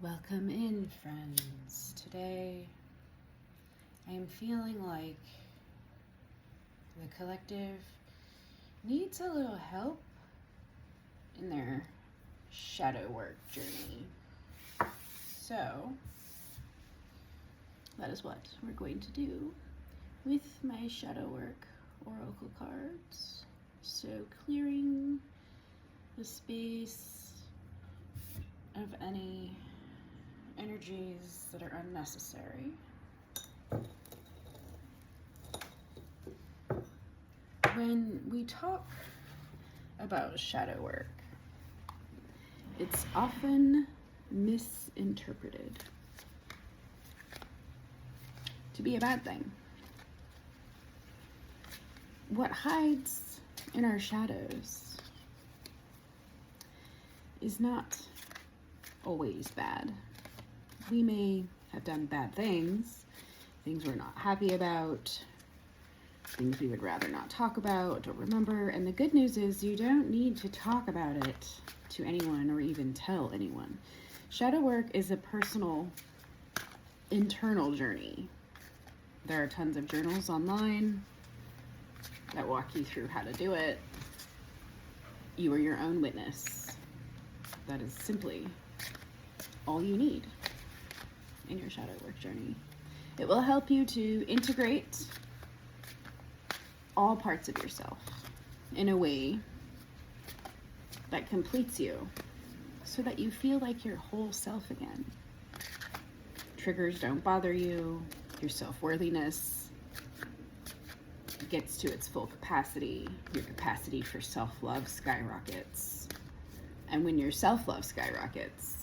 Welcome in, friends. Today, I am feeling like the collective needs a little help in their shadow work journey. So, that is what we're going to do with my shadow work oracle cards. So, clearing the space of any energies that are unnecessary. When we talk about shadow work, it's often misinterpreted to be a bad thing. What hides in our shadows is not always bad. We may have done bad things we're not happy about, things we would rather not talk about or remember, and the good news is you don't need to talk about it to anyone or even tell anyone. Shadow work is a personal, internal journey. There are tons of journals online that walk you through how to do it. You are your own witness. That is simply all you need in your shadow work journey. It will help you to integrate all parts of yourself in a way that completes you so that you feel like your whole self again. Triggers don't bother you, your self-worthiness gets to its full capacity, your capacity for self-love skyrockets. And when your self-love skyrockets,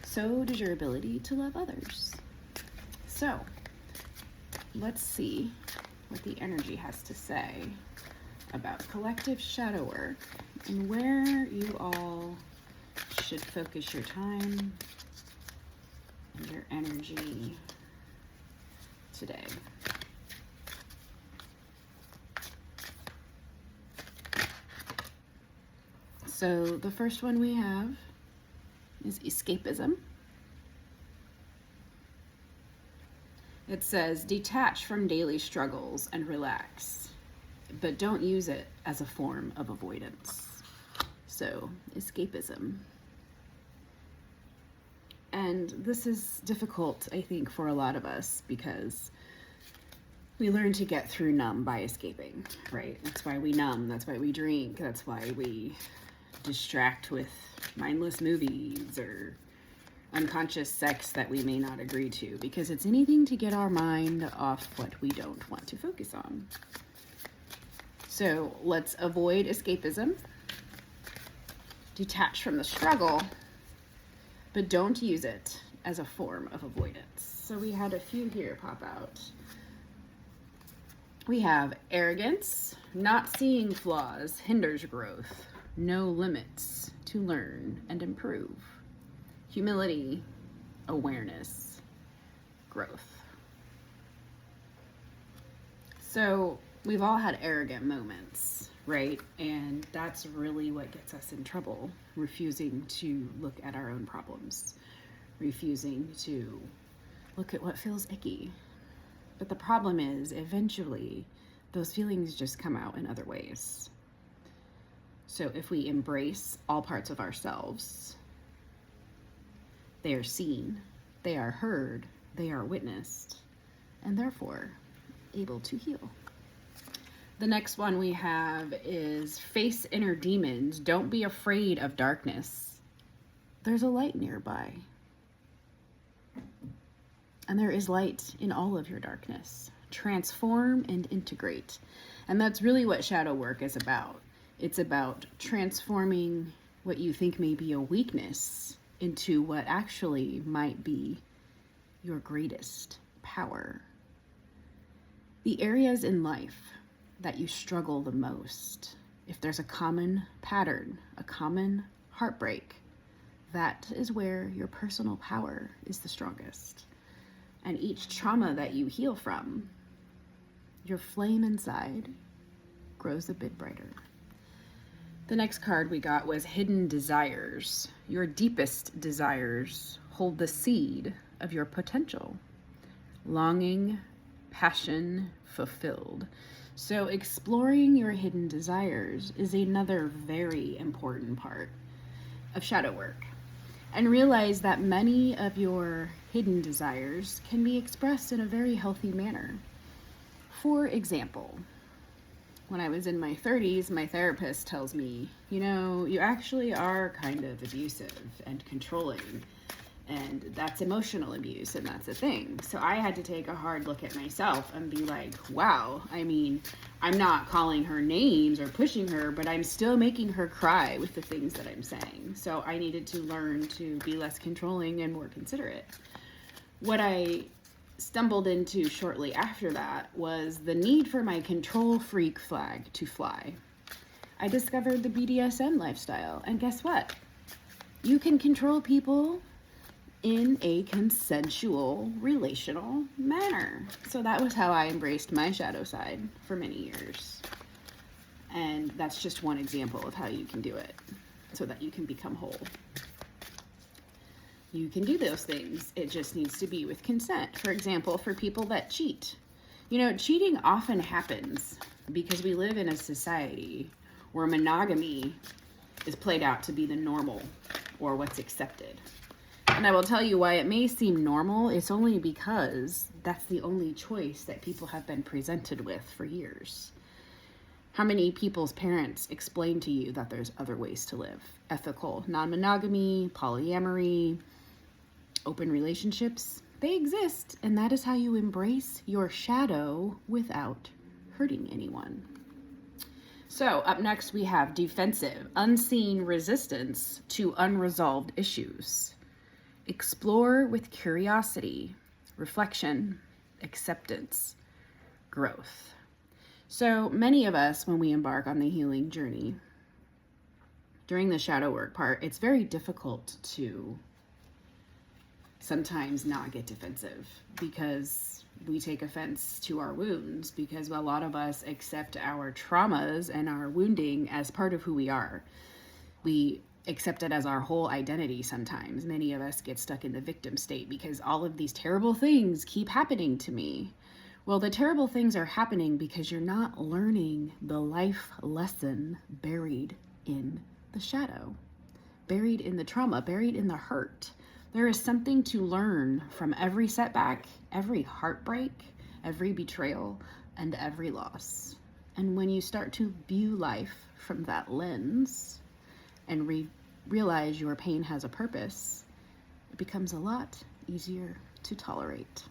so does your ability to love others. So, let's see what the energy has to say about collective shadow work and where you all should focus your time and your energy today. So the first one we have is escapism. It says, detach from daily struggles and relax, but don't use it as a form of avoidance. So, escapism. And this is difficult, I think, for a lot of us because we learn to get through numb by escaping, right? That's why we numb, that's why we drink, that's why we distract with mindless movies or unconscious sex that we may not agree to, because it's anything to get our mind off what we don't want to focus on. So let's avoid escapism, detach from the struggle, but don't use it as a form of avoidance. So we had a few here pop out. We have arrogance, not seeing flaws hinders growth, no limits to learn and improve. Humility, awareness, growth. So we've all had arrogant moments, right? And that's really what gets us in trouble, refusing to look at our own problems, refusing to look at what feels icky. But the problem is, eventually, those feelings just come out in other ways. So if we embrace all parts of ourselves, they are seen, they are heard, they are witnessed, and therefore able to heal. The next one we have is face inner demons. Don't be afraid of darkness. There's a light nearby. And there is light in all of your darkness. Transform and integrate. And that's really what shadow work is about. It's about transforming what you think may be a weakness into what actually might be your greatest power. The areas in life that you struggle the most, if there's a common pattern, a common heartbreak, that is where your personal power is the strongest. And each trauma that you heal from, your flame inside grows a bit brighter. The next card we got was hidden desires. Your deepest desires hold the seed of your potential. Longing, passion, fulfilled. So exploring your hidden desires is another very important part of shadow work. And realize that many of your hidden desires can be expressed in a very healthy manner. For example, when I was in my 30s, my therapist tells me, you actually are kind of abusive and controlling, and that's emotional abuse, and that's a thing. So I had to take a hard look at myself and be like, wow, I'm not calling her names or pushing her, but I'm still making her cry with the things that I'm saying. So I needed to learn to be less controlling and more considerate. What I stumbled into shortly after that was the need for my control freak flag to fly. I discovered the BDSM lifestyle, and guess what? You can control people in a consensual, relational manner. So that was how I embraced my shadow side for many years. And that's just one example of how you can do it so that you can become whole. You can do those things. It just needs to be with consent. For example, for people that cheat. Cheating often happens because we live in a society where monogamy is played out to be the normal or what's accepted. And I will tell you why it may seem normal. It's only because that's the only choice that people have been presented with for years. How many people's parents explain to you that there's other ways to live? Ethical non-monogamy, polyamory, open relationships. They exist, and that is how you embrace your shadow without hurting anyone. So up next we have defensive, unseen resistance to unresolved issues. Explore with curiosity, reflection, acceptance, growth. So many of us, when we embark on the healing journey, during the shadow work part, it's very difficult to sometimes not get defensive because we take offense to our wounds, because a lot of us accept our traumas and our wounding as part of who we are. We accept it as our whole identity sometimes. Many of us get stuck in the victim state because all of these terrible things keep happening to me. Well, the terrible things are happening because you're not learning the life lesson buried in the shadow, buried in the trauma, buried in the hurt. There is something to learn from every setback, every heartbreak, every betrayal, and every loss. And when you start to view life from that lens and realize your pain has a purpose, it becomes a lot easier to tolerate.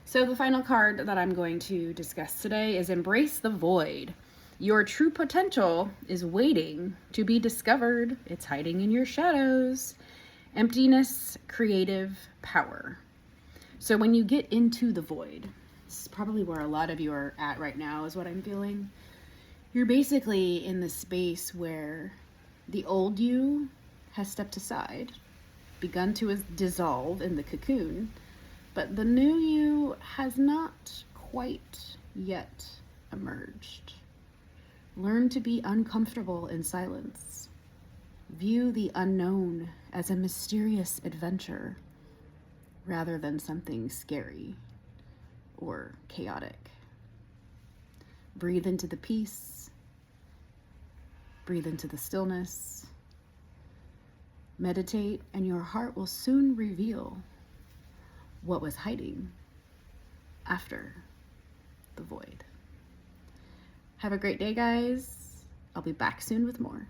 So the final card that I'm going to discuss today is Embrace the Void. Your true potential is waiting to be discovered. It's hiding in your shadows. Emptiness, creative power. So when you get into the void, this is probably where a lot of you are at right now, is what I'm feeling. You're basically in the space where the old you has stepped aside, begun to dissolve in the cocoon, but the new you has not quite yet emerged. Learn to be uncomfortable in silence. View the unknown as a mysterious adventure rather than something scary or chaotic. Breathe into the peace. Breathe into the stillness. Meditate, and your heart will soon reveal what was hiding after the void. Have a great day, guys. I'll be back soon with more.